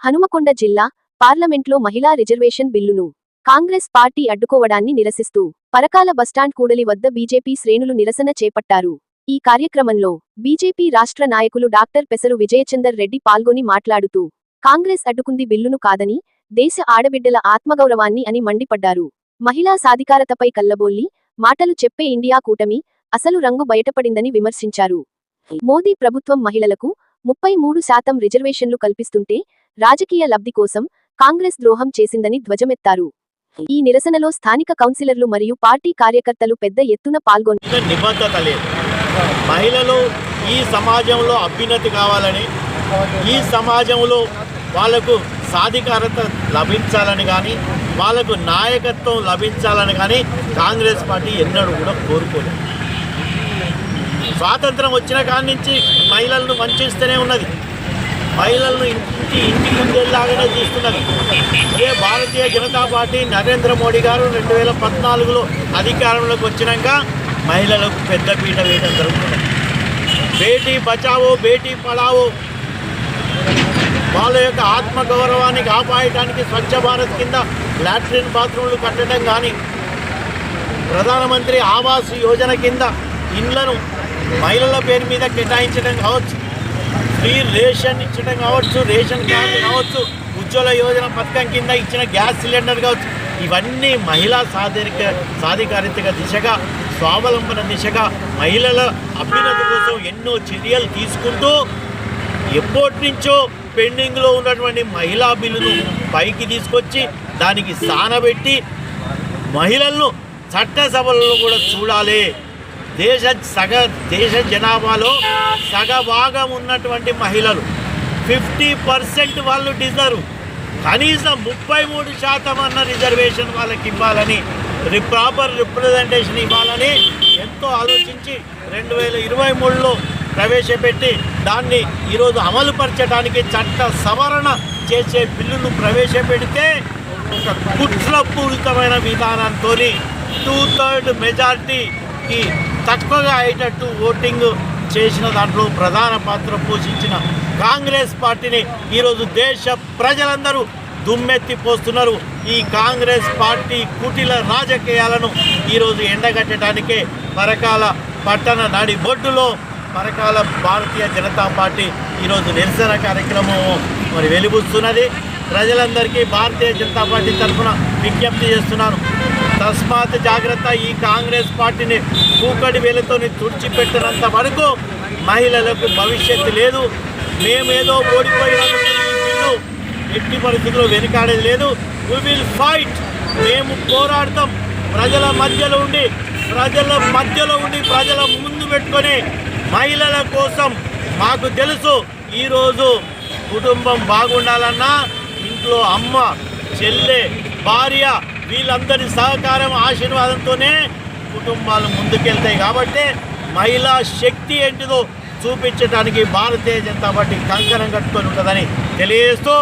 హనుమకొండ జిల్లా పార్లమెంట్లో మహిళా రిజర్వేషన్ బిల్లును కాంగ్రెస్ పార్టీ అడ్డుకోవడాన్ని నిరసిస్తూ పరకాల బస్టాండ్ కూడలి వద్ద బీజేపీ శ్రేణులు నిరసన చేపట్టారు. ఈ కార్యక్రమంలో బీజేపీ రాష్ట్ర నాయకులు డాక్టర్ పెసరు విజయచందర్ రెడ్డి పాల్గొని మాట్లాడుతూ కాంగ్రెస్ అడ్డుకుంది బిల్లును కాదని, దేశ ఆడబిడ్డల ఆత్మగౌరవాన్ని అని మండిపడ్డారు. మహిళా సాధికారతపై కల్లబోల్లి మాటలు చెప్పే ఇండియా కూటమి అసలు రంగు బయటపడిందని విమర్శించారు. మోదీ ప్రభుత్వం మహిళలకు 33% రిజర్వేషన్లు కల్పిస్తుంటే రాజకీయ లబ్ధి కోసం కాంగ్రెస్ ద్రోహం చేసిందని ధ్వజమెత్తారు. ఈ నిరసనలో స్థానిక కౌన్సిలర్లు మరియు పార్టీ కార్యకర్తలు పెద్ద ఎత్తున పాల్గొన్నారు. మహిళలు ఈ సమాజంలో అభ్యున్నతి కావాలని, ఈ సమాజంలో వాళ్లకు సాధికారత లభించాలని కానీ, వాళ్లకు నాయకత్వం లభించాలని కానీ కాంగ్రెస్ పార్టీ ఎన్నడూ కూడా కోరుకోలేదు. స్వాతంత్రం వచ్చిన కాడి నుంచి మహిళలను వంచిస్తూనే ఉన్నది. మహిళలను ఇంటి ముందేలాగానే చూస్తున్నది. ఇదే భారతీయ జనతా పార్టీ నరేంద్ర మోడీ గారు 2014లో అధికారంలోకి వచ్చినాక మహిళలకు పెద్ద పీట వేయడం జరుగుతున్నది. బేటీ బచావో బేటీ పడావో, వాళ్ళ యొక్క ఆత్మగౌరవాన్ని కాపాడటానికి స్వచ్ఛ భారత్ కింద లాట్రిన్ బాత్రూమ్లు కట్టడం కానీ, ప్రధానమంత్రి ఆవాస్ యోజన కింద ఇండ్లను మహిళల పేరు మీద కేటాయించడం కావచ్చు, ఫ్రీ రేషన్ ఇచ్చడం కావచ్చు, రేషన్ కార్డు కావచ్చు, ఉజ్వల యోజన పథకం కింద ఇచ్చిన గ్యాస్ సిలిండర్ కావచ్చు, ఇవన్నీ మహిళా సాధికారిత దిశగా, స్వావలంబన దిశగా, మహిళల అభ్యున్నతి కోసం ఎన్నో చర్యలు తీసుకుంటూ ఎప్పటి నుంచో పెండింగ్లో ఉన్నటువంటి మహిళా బిల్లును పైకి తీసుకొచ్చి దానికి సానబెట్టి మహిళలను చట్టసభలలో కూడా చూడాలి. దేశ జనాభాలో సగభాగం ఉన్నటువంటి మహిళలు 50% వాళ్ళు డిజర్వ్, కనీసం 33% అన్న రిజర్వేషన్ వాళ్ళకి ఇవ్వాలని, ప్రాపర్ రిప్రజెంటేషన్ ఇవ్వాలని ఎంతో ఆలోచించి 2023లో ప్రవేశపెట్టి దాన్ని ఈరోజు అమలుపరచడానికి చట్ట సవరణ చేసే బిల్లును ప్రవేశపెడితే ఒక కుట్రపూరితమైన విధానంతో 2/3 మెజార్టీకి తక్కువగా అయ్యేటట్టు ఓటింగ్ చేసిన దాంట్లో ప్రధాన పాత్ర పోషించిన కాంగ్రెస్ పార్టీని ఈరోజు దేశ ప్రజలందరూ దుమ్మెత్తిపోస్తున్నారు. ఈ కాంగ్రెస్ పార్టీ కుటిల రాజకీయాలను ఈరోజు ఎండగట్టడానికే పరకాల పట్టణ నడి బొడ్డులో పరకాల భారతీయ జనతా పార్టీ ఈరోజు నిరసన కార్యక్రమం వెలిబుస్తున్నది. ప్రజలందరికీ భారతీయ జనతా పార్టీ తరఫున విజ్ఞప్తి చేస్తున్నాను, తస్మాత్ జాగ్రత్త. ఈ కాంగ్రెస్ పార్టీని కూకటి వేలతోని తుడిచిపెట్టినంత వరకు మహిళలకు భవిష్యత్తు లేదు. మేమేదో ఓడిపోయినందుకు ఈ బిల్లు ఎట్టి పరిస్థితుల్లో వెనుకాడేది లేదు. We will fight. మేము పోరాడతాం. ప్రజల మధ్యలో ఉండి ప్రజల ముందు పెట్టుకొని మహిళల కోసం. మాకు తెలుసు, ఈరోజు కుటుంబం బాగుండాలన్నా ఇంట్లో అమ్మ, చెల్లె, భార్య వీళ్ళందరి సహకారం, ఆశీర్వాదంతోనే కుటుంబాలు ముందుకెళ్తాయి. కాబట్టి మహిళా శక్తి ఏంటిదో చూపించడానికి భారతీయ జనతా పార్టీ కంకణం కట్టుకొని ఉంటుందని తెలియజేస్తూ